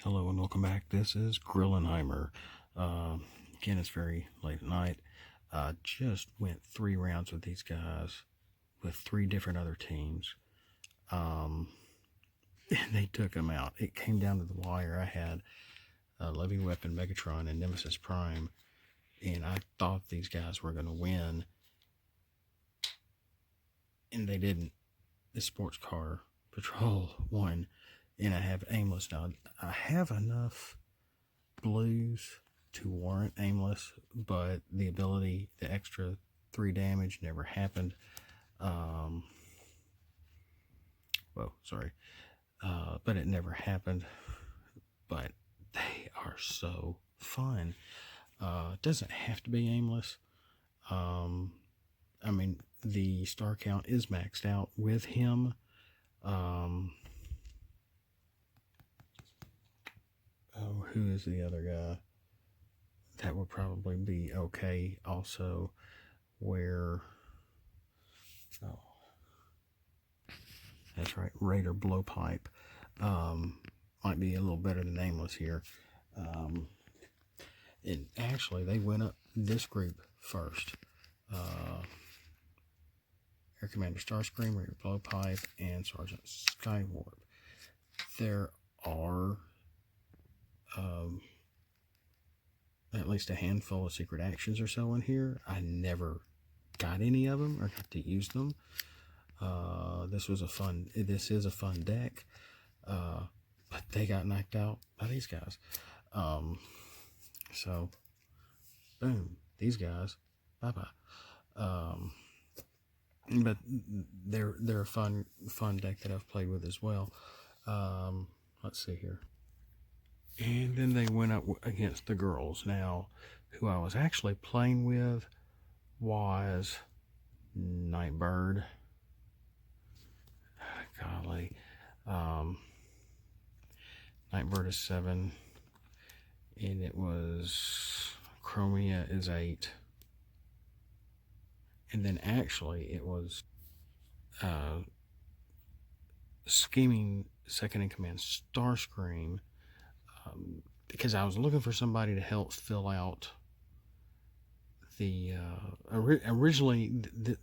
Hello and welcome back. This is Grillenheimer. Again, it's very late at night. Just went 3 rounds with these guys with 3 different other teams. And they took them out. It came down to the wire. I had Living Weapon, Megatron, and Nemesis Prime. And I thought these guys were going to win. And they didn't. The Sports Car Patrol won. And I have Aimless now. I have enough blues to warrant Aimless, but the ability, the extra 3 damage never happened. But it never happened. But they are so fun. It doesn't have to be Aimless. I mean, the star count is maxed out with him. Who is the other guy? That would probably be okay also, where, that's right, Raider Blowpipe might be a little better than Nameless here. And actually, they went up this group first. Air Commander Starscream, Raider Blowpipe, and Sergeant Skywarp. There are at least a handful of secret actions or so in here. I never got any of them or got to use them. This is a fun deck, but they got knocked out by these guys. So boom, these guys, bye-bye. But they're a fun deck that I've played with as well. Let's see here. And then they went up against the girls. Now, who I was actually playing with was Nightbird. Golly. Nightbird is 7. And it was Chromia is 8. And then actually it was Scheming Second in Command Starscream. Because I was looking for somebody to help fill out the originally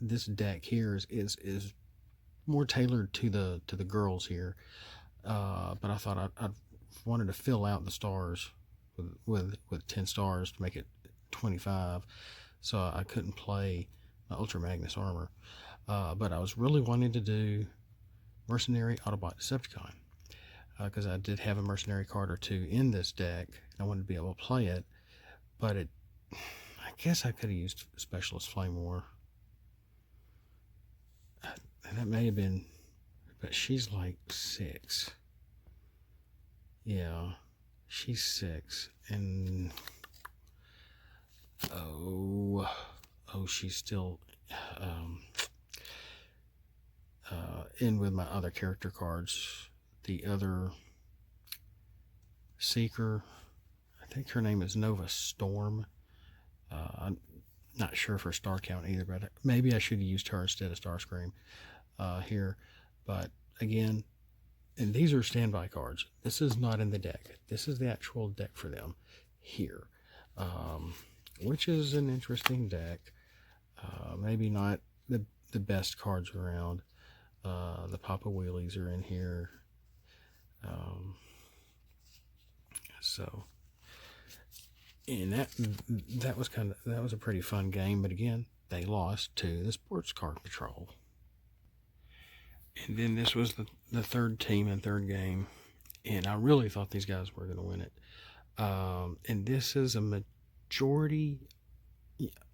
this deck here is more tailored to the girls here, but I thought I wanted to fill out the stars with 10 stars to make it 25, so I couldn't play my Ultra Magnus armor, but I was really wanting to do Mercenary Autobot Decepticon. Because I did have a mercenary card or 2 in this deck. I wanted to be able to play it, but I guess I could have used Specialist Flame War. That may have been, but she's like 6. Yeah, she's 6, and she's still in with my other character cards. The other Seeker, I think her name is Nova Storm. I'm not sure for star count either, but maybe I should have used her instead of Starscream here. But again, and these are standby cards. This is not in the deck. This is the actual deck for them here, which is an interesting deck. Maybe not the best cards around. The Papa Wheelies are in here. And that was a pretty fun game, but again, they lost to the Sports Car Patrol. And then this was the third team and third game, and I really thought these guys were going to win it. And this is a majority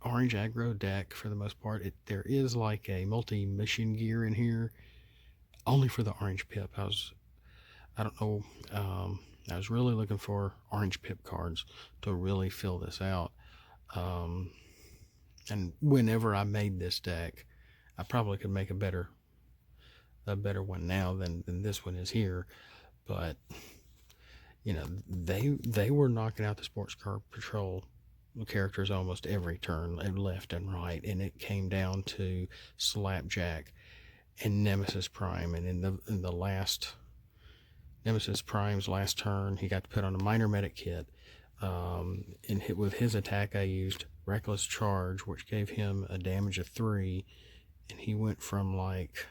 orange aggro deck for the most part. There is like a multi-mission gear in here, only for the orange pip. I don't know. I was really looking for orange pip cards to really fill this out. And whenever I made this deck, I probably could make a better one now than this one is here. But you know, they were knocking out the Sports Car Patrol characters almost every turn, left and right, and it came down to Slapjack and Nemesis Prime, and in the last Nemesis Prime's last turn, he got to put on a minor medic kit. And with his attack, I used Reckless Charge, which gave him a damage of 3, and he went from like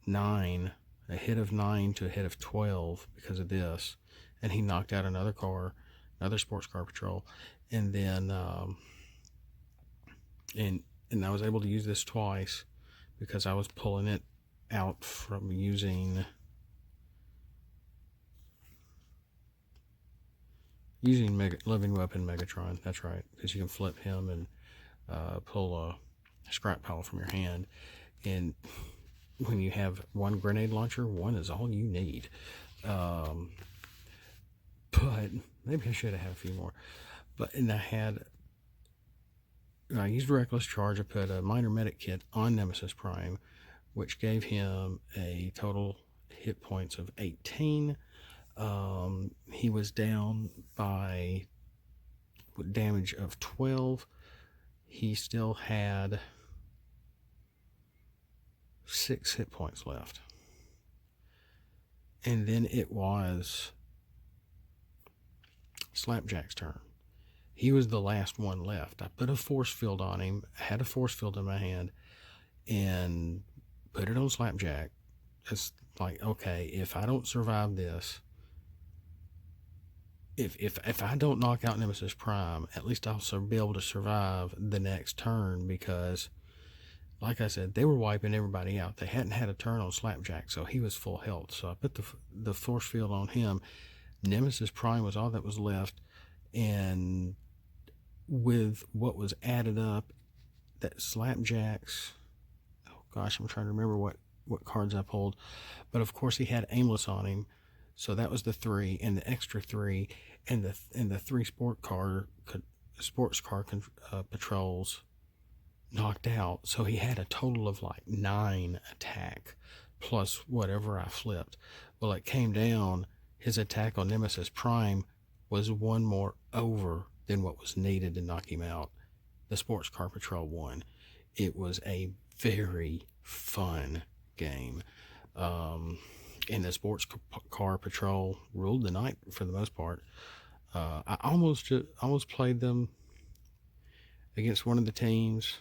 9, a hit of 9 to a hit of 12 because of this, and he knocked out another car, another sports car patrol, and then and I was able to use this twice because I was pulling it out from using Living Weapon Megatron. That's right, because you can flip him and pull a scrap pile from your hand, and when you have one grenade launcher, one is all you need. But maybe I should have had a few more. And I used Reckless Charge. I put a minor medic kit on Nemesis Prime, which gave him a total hit points of 18. He was down by damage of 12. He still had 6 hit points left. And then it was Slapjack's turn. He was the last one left. I put a force field on him, had a force field in my hand, and put it on Slapjack. It's like, okay, if I don't survive this, if I don't knock out Nemesis Prime, at least I'll be able to survive the next turn, because like I said, they were wiping everybody out. They hadn't had a turn on Slapjack, so he was full health. So I put the force field on him. Nemesis Prime was all that was left, and with what was added up, that Slapjack's, oh gosh, I'm trying to remember what cards I pulled, but of course he had Aimless on him, so that was the 3, and the extra 3, and the 3 sports car patrols knocked out. So he had a total of like 9 attack plus whatever I flipped. Well, it came down, his attack on Nemesis Prime was 1 more over than what was needed to knock him out. The sports car patrol won. It was a very fun game. And the sports car patrol ruled the night for the most part. I almost played them against one of the teams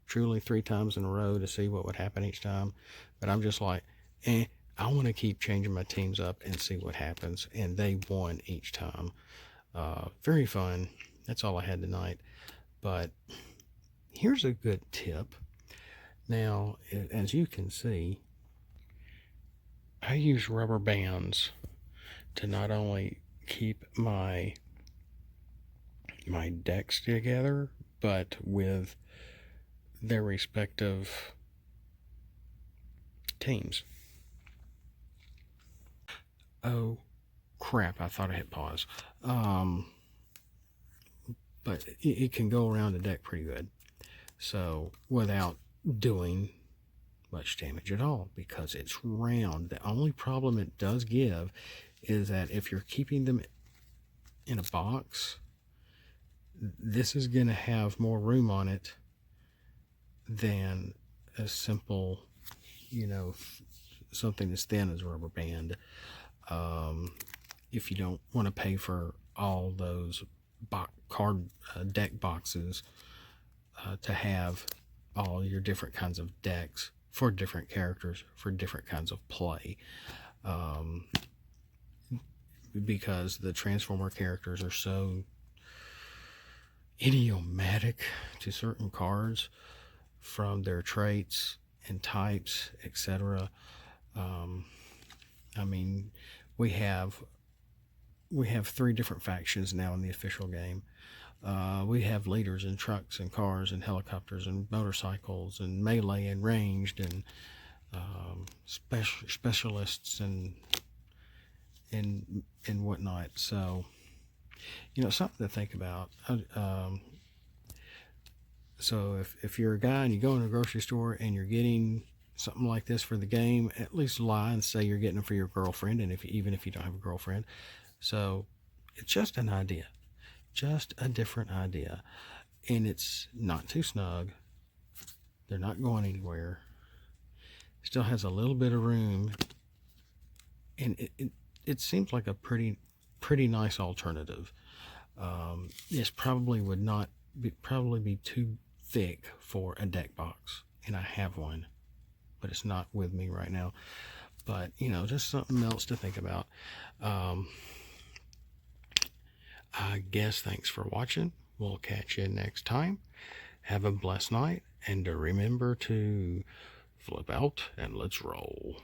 truly 3 times in a row to see what would happen each time. But I'm just like, I want to keep changing my teams up and see what happens. And they won each time. Very fun. That's all I had tonight. But here's a good tip. Now, as you can see, I use rubber bands to not only keep my decks together, but with their respective teams. Oh crap, I thought I hit pause. But it can go around the deck pretty good, so without doing much damage at all, because it's round. The only problem it does give is that if you're keeping them in a box, this is going to have more room on it than a simple, something as thin as a rubber band. If you don't want to pay for all those deck boxes to have all your different kinds of decks for different characters for different kinds of play, because the Transformer characters are so idiomatic to certain cards from their traits and types, etc. I mean, we have 3 different factions now in the official game. We have leaders in trucks and cars and helicopters and motorcycles and melee and ranged and specialists and whatnot. So, something to think about. So if you're a guy and you go in a grocery store and you're getting something like this for the game, at least lie and say you're getting it for your girlfriend, and even if you don't have a girlfriend. So it's just an idea, just a different idea, and it's not too snug. They're not going anywhere. Still has a little bit of room, and it seems like a pretty nice alternative. This probably would not probably be too thick for a deck box, and I have one, but it's not with me right now. But just something else to think about. I guess thanks for watching. We'll catch you next time. Have a blessed night, and remember to flip out and let's roll.